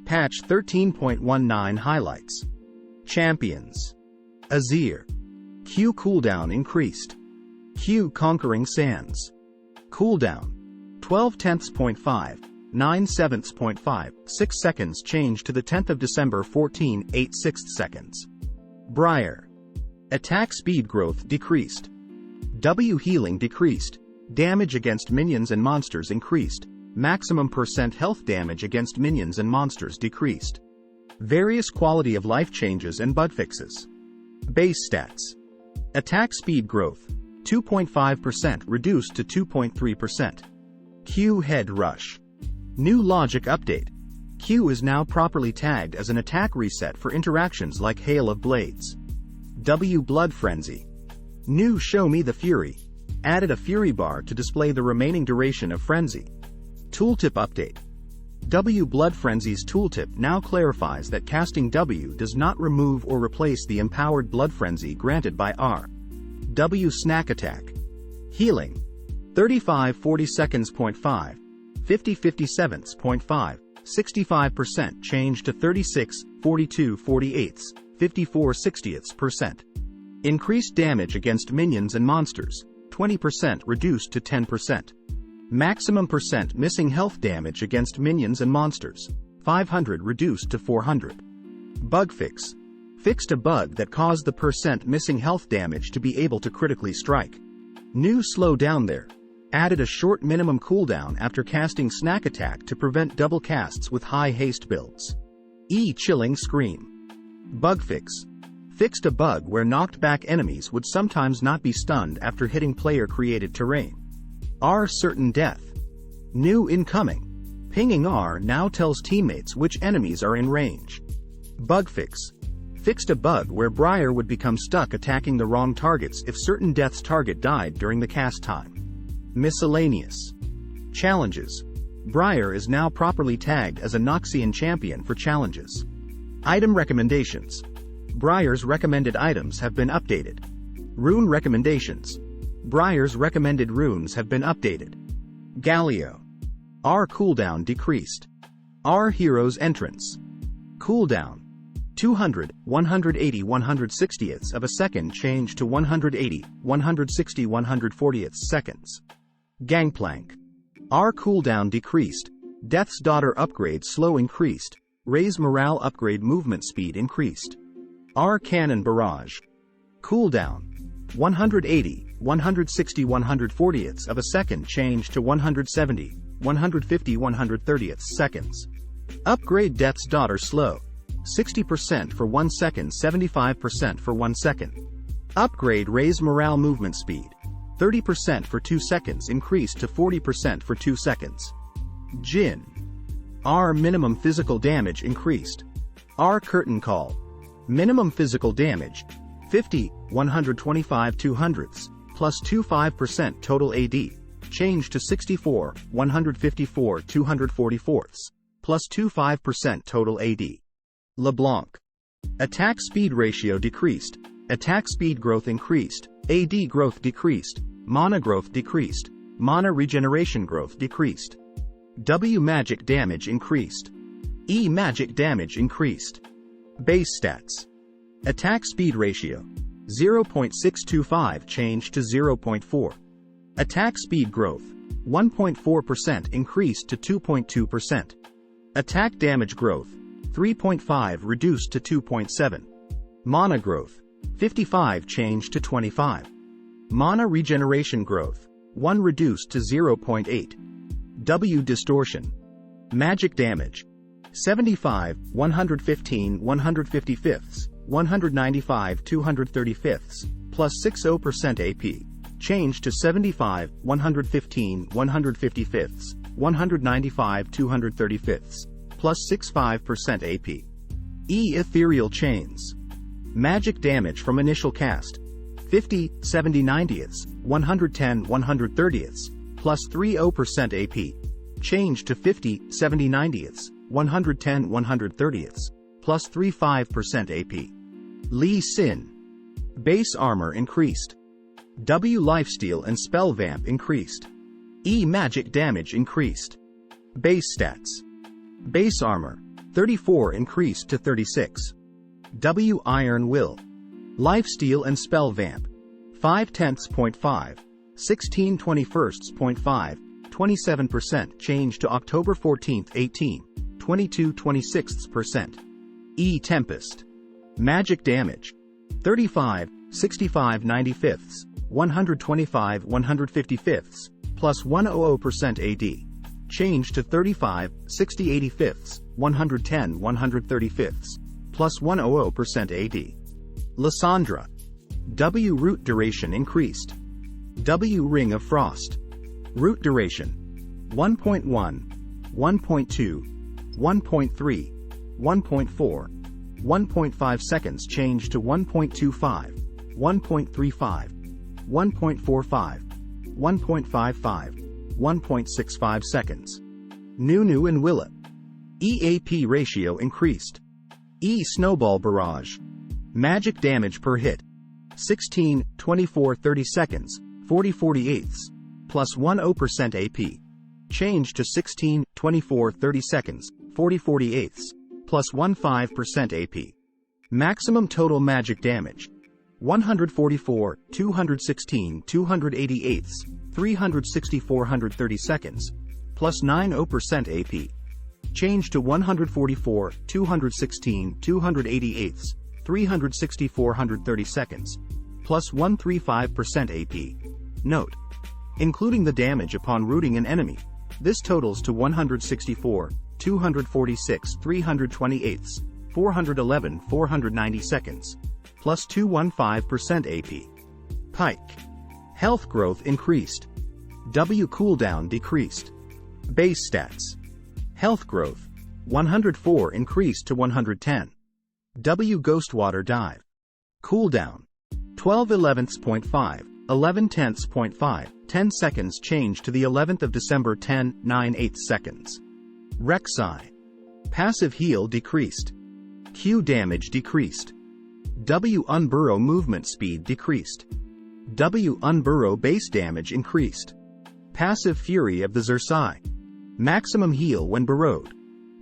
Patch 13.19 Highlights. Champions. Azir. Q cooldown increased. Q Conquering Sands. Cooldown 12/10.5, 9/7.5, 6 seconds changed to the 10th of December 14, 8/6 seconds. Briar. Attack speed growth decreased. W healing decreased. Damage against minions and monsters increased. Maximum % health damage against minions and monsters decreased. Various quality of life changes and bug fixes. Base stats. Attack speed growth 2.5% reduced to 2.3%. Q head rush. New logic update. Q is now properly tagged as an attack reset for interactions like Hail of Blades. W blood frenzy. New show me the fury. Added a fury bar to display the remaining duration of frenzy. Tooltip update. W blood frenzy's tooltip now clarifies that casting W does not remove or replace the empowered blood frenzy granted by R. W snack attack. Healing 35-40 seconds.5, 50-57.5, 65% changed to 36-42-48, 54-60%. Increased damage against minions and monsters 20% reduced to 10%. Maximum % missing health damage against minions and monsters 500 reduced to 400. Bug fix. Fixed a bug that caused the % missing health damage to be able to critically strike. New slow down there. Added a short minimum cooldown after casting snack attack to prevent double casts with high haste builds. E chilling scream. Bug fix. Fixed a bug where knocked back enemies would sometimes not be stunned after hitting player created terrain. R certain death. New incoming. Pinging R now tells teammates which enemies are in range. Bug fix. Fixed a bug where Briar would become stuck attacking the wrong targets if certain death's target died during the cast time. Miscellaneous. Challenges. Briar is now properly tagged as a Noxian champion for challenges. Item recommendations. Briar's recommended items have been updated. Rune recommendations. Briar's recommended runes have been updated. Galio. R cooldown decreased. R hero's entrance. Cooldown 200, 180 160ths of a second changed to 180, 160 140ths seconds. Gangplank. R cooldown decreased. Death's Daughter upgrade slow increased. Raise morale upgrade movement speed increased. R cannon barrage. Cooldown 180, 160 140ths of a second changed to 170, 150 130ths seconds. Upgrade Death's Daughter slow. 60% for 1 second, 75% for 1 second. Upgrade Raise morale movement speed. 30% for 2 seconds increased to 40% for 2 seconds. Jhin. R minimum physical damage increased. R curtain call. Minimum physical damage 50, 125 200ths, plus 25% total AD, changed to 64, 154 244ths, plus 25% total AD. LeBlanc. Attack speed ratio decreased. Attack speed growth increased. AD growth decreased. Mana growth decreased. Mana regeneration growth decreased. W magic damage increased. E magic damage increased. Base stats. Attack speed ratio 0.625 changed to 0.4. Attack speed growth 1.4% increased to 2.2%. Attack damage growth 3.5 reduced to 2.7. Mana growth 55 changed to 25. Mana regeneration growth 1 reduced to 0.8. W distortion. Magic damage 75, 115 155ths, 195 235ths, plus 60% AP, changed to 75, 115 155ths, 195 235ths, plus 65% AP. E ethereal chains. Magic damage from initial cast 50, 70 90ths, 110 130ths, plus 30% AP, changed to 50, 70 90ths, 110 130ths, plus 35% AP. Lee Sin. Base armor increased. W lifesteal and spell vamp increased. E magic damage increased. Base stats. Base armor 34 increased to 36. W Iron Will. Lifesteal and Spell Vamp. 5/10.5. 16/21.5. 27% change to October 14, 18. 22/26%. E Tempest. Magic damage. 35, 65 95ths, 125 155ths, plus 100% AD. Change to 35, 60 85ths, 110 135ths, plus 100% AD. Lissandra. W root duration increased. W Ring of Frost. Root duration. 1.1, 1.2, 1.3, 1.4, 1.5 seconds change to 1.25, 1.35, 1.45, 1.55, 1.65 seconds. Nunu Willump. EAP ratio increased. E Snowball Barrage. Magic damage per hit. 16, 24 30 seconds, 40 48ths, plus 10% AP. Change to 16, 24 30 seconds, 40 48ths, plus 15% AP. Maximum total magic damage. 144, 216 288ths, 364 130 seconds, plus 90% AP. Change to 144, 216 288ths, 364 130 seconds, plus 135% AP. Note: including the damage upon rooting an enemy, this totals to 164, 246 328ths, 411 490 seconds, plus 215% AP. Pyke. Health growth increased. W cooldown decreased. Base stats. Health growth. 104 increased to 110. W Ghostwater Dive. Cooldown. 12/11.5, 11/10.5, 10 seconds change to the 11th of December 10, 9/8 seconds. Rek'Sai. Passive heal decreased. Q damage decreased. W Unburrow movement speed decreased. W Unburrow base damage increased. Passive Fury of the Zeri. Maximum heal when burrowed.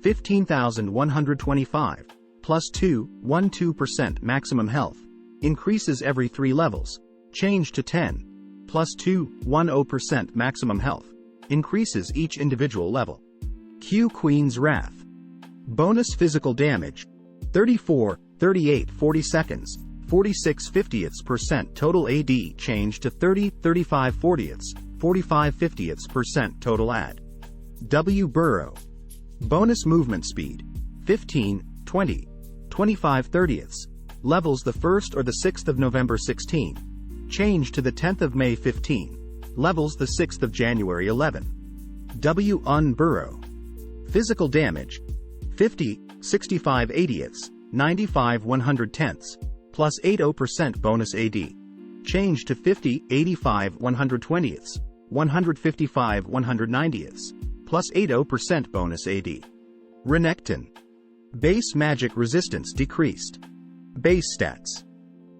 15,125, plus 2.12% maximum health. Increases every 3 levels. Change to 10, plus 2.10% maximum health. Increases each individual level. Q Queen's Wrath. Bonus physical damage. 34, 38 40 seconds, 46 50ths% total AD change to 30, 35 40ths, 45 50ths% total AD. W Burrow. Bonus movement speed. 15, 20, 25 30ths. Levels the 1st or the 6th of November 16. Change to the 10th of May 15. Levels the 6th of January 11. W Unburrow. Physical damage. 50, 65 80ths, 95 110ths, plus 80% bonus AD. Change to 50, 85 120ths, 155 190ths, plus 80% bonus AD. Renekton. Base magic resistance decreased. Base stats.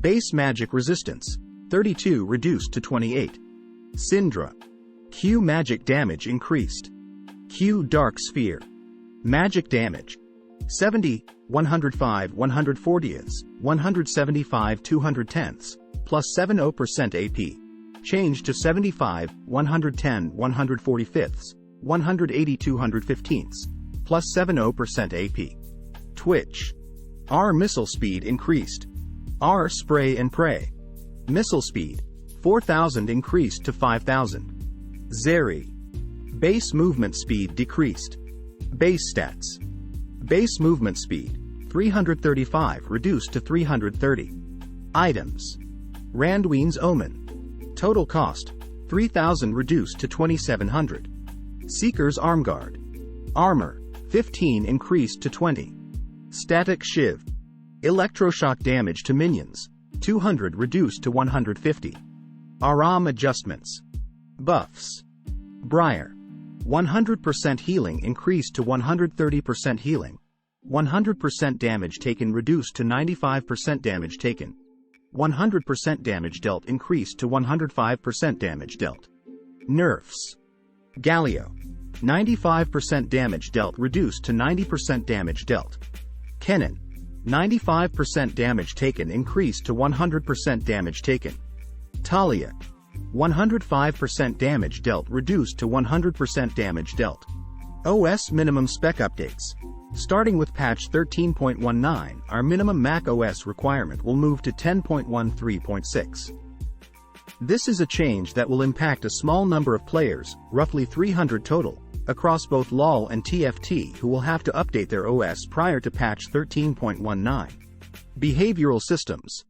Base magic resistance. 32 reduced to 28. Syndra. Q magic damage increased. Q Dark Sphere. Magic damage. 70, 105 140ths, 175 210ths, plus 70% AP. Change to 75, 110 145ths, 180 215ths, plus 70% AP. Twitch. R missile speed increased. R Spray and Pray. Missile speed. 4,000 increased to 5,000. Zeri. Base movement speed decreased. Base stats. Base movement speed. 335 reduced to 330. Items. Randuin's Omen. Total cost. 3,000 reduced to 2,700. Seeker's Armguard. Armor. 15 increased to 20. Statikk Shiv. Electroshock damage to minions. 200 reduced to 150. ARAM Adjustments. Buffs. Briar. 100% healing increased to 130% healing. 100% damage taken reduced to 95% damage taken. 100% damage dealt increased to 105% damage dealt. Nerfs. Galio. 95% damage dealt reduced to 90% damage dealt. Kennen. 95% damage taken increased to 100% damage taken. Talia. 105% damage dealt reduced to 100% damage dealt. OS minimum spec updates. Starting with patch 13.19, our minimum Mac OS requirement will move to 10.13.6. This is a change that will impact a small number of players, roughly 300 total, across both LoL and TFT who will have to update their OS prior to patch 13.19. Behavioral systems.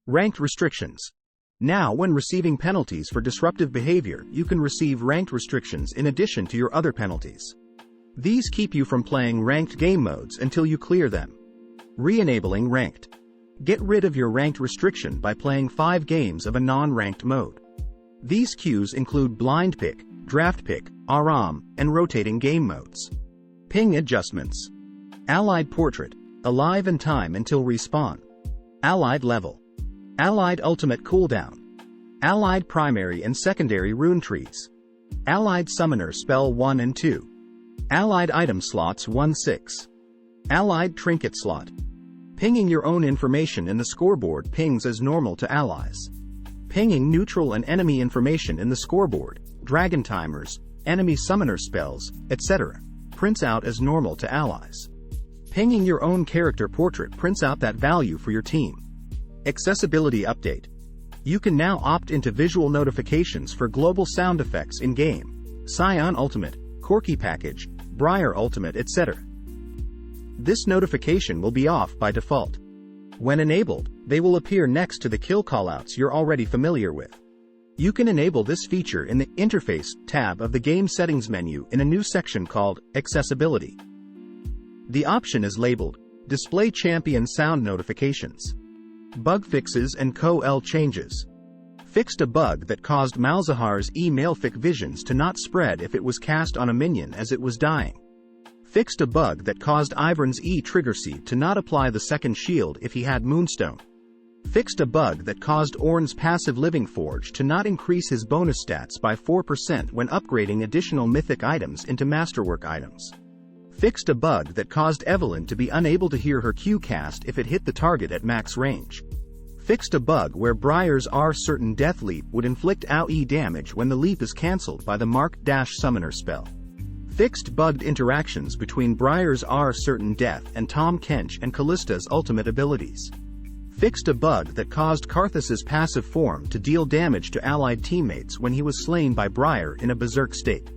Ranked restrictions. Now when receiving penalties for disruptive behavior, you can receive ranked restrictions in addition to your other penalties. These keep you from playing ranked game modes until you clear them. Re-enabling ranked. Get rid of your ranked restriction by playing 5 games of a non-ranked mode. These queues include blind pick, draft pick, ARAM, and rotating game modes. Ping adjustments. Allied portrait, alive in time until respawn. Allied level. Allied ultimate cooldown. Allied primary and secondary rune trees. Allied summoner spell 1 and 2. Allied item slots 1-6. Allied trinket slot. Pinging your own information in the scoreboard pings as normal to allies. Pinging neutral and enemy information in the scoreboard, dragon timers, enemy summoner spells, etc. prints out as normal to allies. Pinging your own character portrait prints out that value for your team. Accessibility update. You can now opt into visual notifications for global sound effects in-game, Scion Ultimate, Corki Package, Briar Ultimate, etc. This notification will be off by default. When enabled, they will appear next to the kill callouts you're already familiar with. You can enable this feature in the Interface tab of the Game Settings menu in a new section called Accessibility. The option is labeled Display Champion Sound Notifications. Bug fixes and co-L changes. Fixed a bug that caused Malzahar's E-Malefic visions to not spread if it was cast on a minion as it was dying. Fixed a bug that caused Ivern's E-Trigger Seed to not apply the second shield if he had Moonstone. Fixed a bug that caused Ornn's passive Living Forge to not increase his bonus stats by 4% when upgrading additional mythic items into masterwork items. Fixed a bug that caused Evelyn to be unable to hear her Q cast if it hit the target at max range. Fixed a bug where Briar's R certain death leap would inflict AoE damage when the leap is cancelled by the Mark-Summoner spell. Fixed bugged interactions between Briar's R certain death and Tahm Kench and Kallista's ultimate abilities. Fixed a bug that caused Karthus's passive form to deal damage to allied teammates when he was slain by Briar in a berserk state.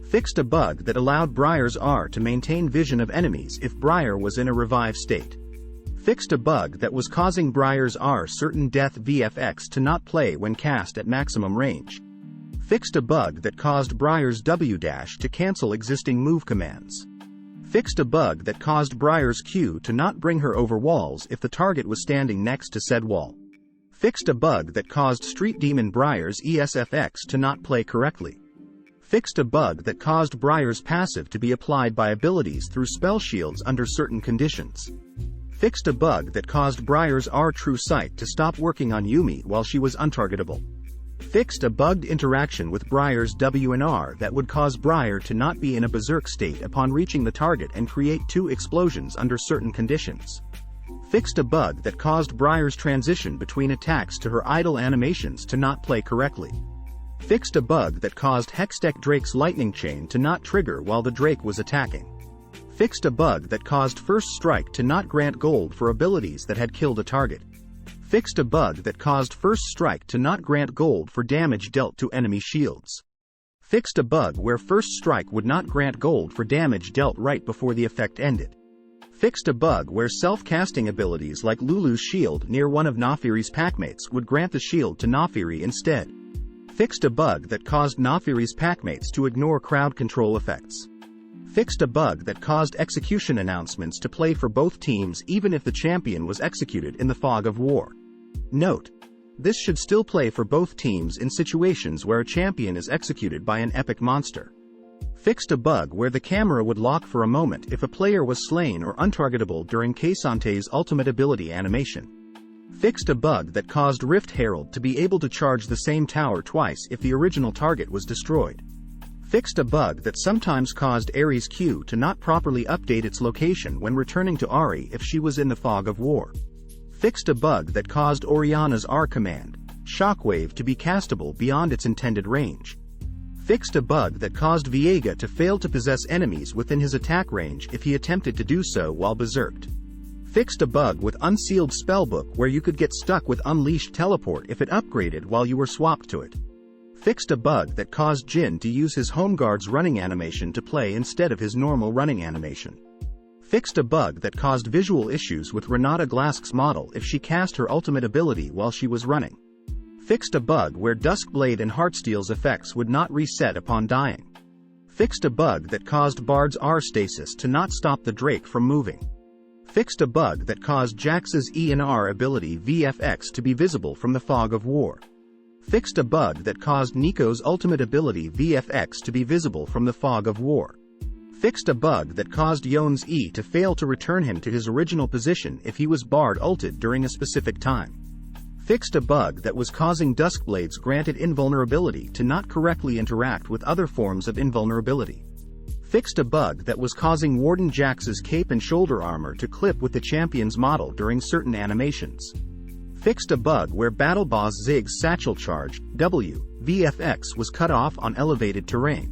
Fixed a bug that allowed Briar's R to maintain vision of enemies if Briar was in a revive state. Fixed a bug that was causing Briar's R certain death VFX to not play when cast at maximum range. Fixed a bug that caused Briar's W dash to cancel existing move commands. Fixed a bug that caused Briar's Q to not bring her over walls if the target was standing next to said wall. Fixed a bug that caused Street Demon Briar's ESFX to not play correctly. Fixed a bug that caused Briar's passive to be applied by abilities through spell shields under certain conditions. Fixed a bug that caused Briar's R True Sight to stop working on Yuumi while she was untargetable. Fixed a bugged interaction with Briar's W and R that would cause Briar to not be in a berserk state upon reaching the target and create 2 explosions under certain conditions. Fixed a bug that caused Briar's transition between attacks to her idle animations to not play correctly. Fixed a bug that caused Hextech Drake's lightning chain to not trigger while the Drake was attacking. Fixed a bug that caused First Strike to not grant gold for abilities that had killed a target. Fixed a bug that caused First Strike to not grant gold for damage dealt to enemy shields. Fixed a bug where First Strike would not grant gold for damage dealt right before the effect ended. Fixed a bug where self-casting abilities like Lulu's shield near one of Naafiri's packmates would grant the shield to Naafiri instead. Fixed a bug that caused Naafiri's packmates to ignore crowd control effects. Fixed a bug that caused execution announcements to play for both teams even if the champion was executed in the fog of war. Note: this should still play for both teams in situations where a champion is executed by an epic monster. Fixed a bug where the camera would lock for a moment if a player was slain or untargetable during K'Sante's ultimate ability animation. Fixed a bug that caused Rift Herald to be able to charge the same tower twice if the original target was destroyed. Fixed a bug that sometimes caused Ares Q to not properly update its location when returning to Ahri if she was in the fog of war. Fixed a bug that caused Orianna's R command, Shockwave, to be castable beyond its intended range. Fixed a bug that caused Viega to fail to possess enemies within his attack range if he attempted to do so while berserked. Fixed a bug with Unsealed Spellbook where you could get stuck with Unleashed Teleport if it upgraded while you were swapped to it. Fixed a bug that caused Jhin to use his Homeguard's running animation to play instead of his normal running animation. Fixed a bug that caused visual issues with Renata Glasc's model if she cast her ultimate ability while she was running. Fixed a bug where Duskblade and Heartsteel's effects would not reset upon dying. Fixed a bug that caused Bard's R stasis to not stop the Drake from moving. Fixed a bug that caused Jax's E and R ability VFX to be visible from the fog of war. Fixed a bug that caused Nico's ultimate ability VFX to be visible from the fog of war. Fixed a bug that caused Yon's E to fail to return him to his original position if he was Bard ulted during a specific time. Fixed a bug that was causing Duskblade's granted invulnerability to not correctly interact with other forms of invulnerability. Fixed a bug that was causing Warden Jax's cape and shoulder armor to clip with the champion's model during certain animations. Fixed a bug where Battle Boss Ziggs' Satchel Charge, W, VFX was cut off on elevated terrain.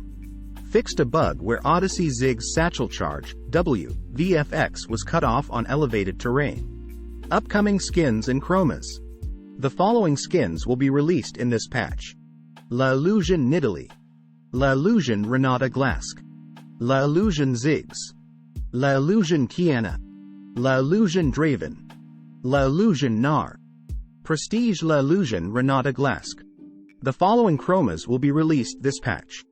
Fixed a bug where Odyssey Ziggs' Satchel Charge, W, VFX was cut off on elevated terrain. Upcoming skins and chromas. The following skins will be released in this patch. La Illusion Nidalee. La Illusion Renata Glasc. La Illusion Ziggs. La Illusion Qiyana. La Illusion Draven. La Illusion Gnar. Prestige La Illusion Renata Glasc. The following chromas will be released this patch.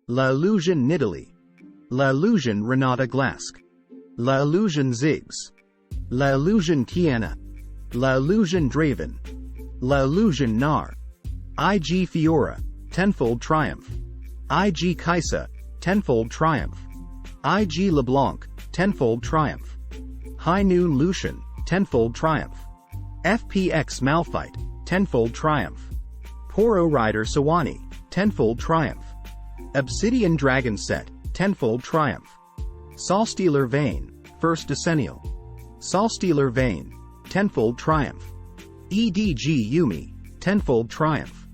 La Illusion Nidalee. La Illusion Renata Glasc. La Illusion Ziggs. La Illusion Qiyana. La Illusion Draven. La Illusion Gnar. IG Fiora, Tenfold Triumph. IG Kai'Sa, Tenfold Triumph. IG LeBlanc, Tenfold Triumph. High Noon Lucian, Tenfold Triumph. FPX Malphite, Tenfold Triumph. Poro Rider Sawani, Tenfold Triumph. Obsidian Dragon Set, Tenfold Triumph. Soulstealer Vayne, First Decennial. Soulstealer Vayne, Tenfold Triumph. EDG Yumi, Tenfold Triumph.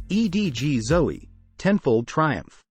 EDG Zoe, Tenfold Triumph.